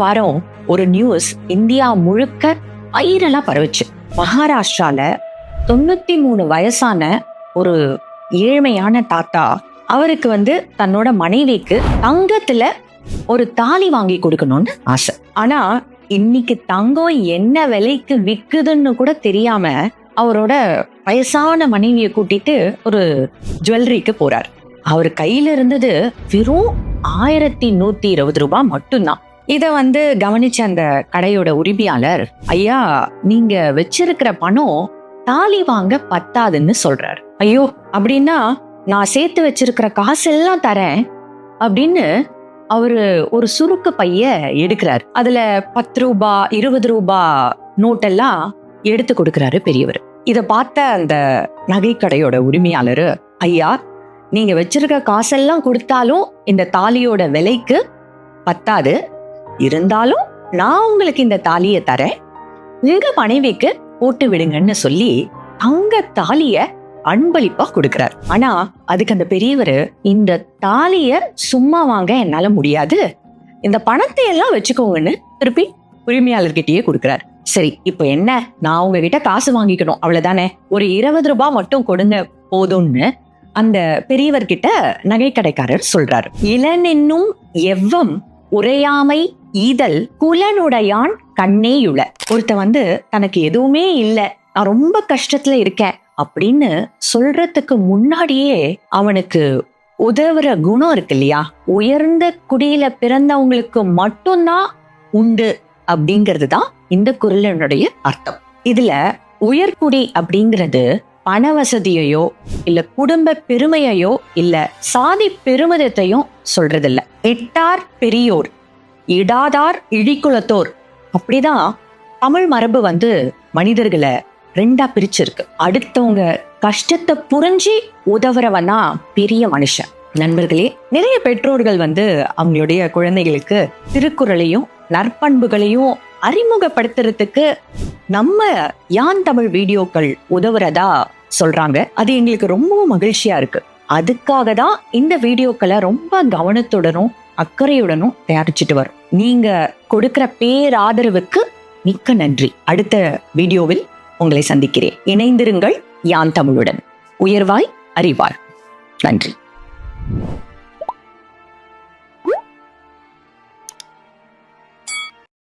வாரம் ஒரு news India முழுக்க வைரலா பரவுச்சு. மகாராஷ்டிரால 93 வயசான ஒரு ஏழ்மையான தாத்தா, அவருக்கு தன்னோட மனைவிக்கு தங்கத்துல ஒரு தாலி வாங்கி கொடுக்கணும்னு ஆசை. ஆனா இன்னைக்கு தங்கம் என்ன விலைக்கு விக்குதுன்னு கூட தெரியாம அவரோட வயசான மனைவியை கூட்டிட்டு ஒரு ஜுவல்லரிக்கு போறார். அவர் கையில இருந்தது வெறும் 1120 ரூபாய் மட்டும்தான். இத கவனிச்ச அந்த கடையோட உரிமையாளர், ஐயா நீங்க வச்சிருக்கிற பணம் தாலி வாங்க பத்தாதுன்னு சொல்றாரு. ஐயோ, அப்படின்னா நான் சேர்த்து வச்சிருக்கிற காசெல்லாம் தரேன் அப்படின்னு அவரு ஒரு சுருக்கு பைய எடுக்கிறாரு. அதுல 10 ரூபாய் 20 ரூபாய் நோட்டெல்லாம் எடுத்து கொடுக்கிறாரு பெரியவர். இத பார்த்த அந்த நகைக்கடையோட உரிமையாளரு, ஐயா நீங்க வச்சிருக்க காசெல்லாம் கொடுத்தாலும் இந்த தாலியோட விலைக்கு பத்தாது, இருந்தாலும் நான் உங்களுக்கு இந்த தாலியை தரேன், உங்க மனைவிக்கு போட்டு விடுங்கன்னு சொல்லி தங்க தாலிய அன்பளிப்பா கொடுக்கிறார். ஆனா அதுக்கு அந்த பெரியவர், இந்த தாலிய சும்மா வாங்க என்னால முடியாது, இந்த பணத்தை எல்லாம் வச்சுக்கோங்கன்னு திருப்பி உரிமையாளர்கிட்டயே கொடுக்கிறார். சரி, இப்ப என்ன, நான் உங்ககிட்ட காசு வாங்கிக்கணும் அவ்வளவுதானே, ஒரு 20 ரூபாய் மட்டும் கொடுங்க போதும்னு அந்த பெரியவர்கிட்ட நகை கடைக்காரர் சொல்றாரு. இளனென்னும் எவ்வம் உரையாமை ஈதல் குலனுடையான் கண்ணேயுள. ஒருத்த தனக்கு எதுவுமே இல்ல, நான் ரொம்ப கஷ்டத்துல இருக்கேன் அப்படின்னு சொல்றதுக்கு முன்னாடியே அவனுக்கு உதவுற குணம் இருக்கு இல்லையா, உயர்ந்த குடியில பிறந்தவங்களுக்கு மட்டும்தான் உண்டு அப்படிங்கிறது தான் இந்த குறளினுடைய அர்த்தம். இதுல உயர்குடி அப்படிங்கிறது பண வசதியையோ இல்ல குடும்ப பெருமையையோ இல்ல சாதி பெருமிதத்தையும் சொல்றது இல்ல. எட்டார் பெரியோர் இடாதார் இழிக்குலத்தோர், அப்படிதான் தமிழ் மரபு மனிதர்களை 2ஆ பிரிச்சிருக்கு. அடுத்தவங்க கஷ்டத்தை புரிஞ்சு உதவுறவனா பெரிய மனுஷன். நண்பர்களே, நிறைய பெற்றோர்கள் அவங்களுடைய குழந்தைகளுக்கு திருக்குறளையும் நற்பண்புகளையும் அறிமுகப்படுத்துறதுக்கு நம்ம யான் தமிழ் வீடியோக்கள் உதவுறதா சொல்றாங்க. அது எங்களுக்கு ரொம்பவும் மகிழ்ச்சியா இருக்கு. அதுக்காக தான் இந்த வீடியோக்களை ரொம்ப கவனத்துடனும் அக்கறையுடனும் தயாரிச்சுட்டு வரும். நீங்க கொடுக்கிற பேராதரவுக்கு மிக்க நன்றி. அடுத்த வீடியோவில் உங்களை சந்திக்கிறேன். இணைந்திருங்கள் யான் தமிழுடன். உயர்வாய் அறிவாய். நன்றி.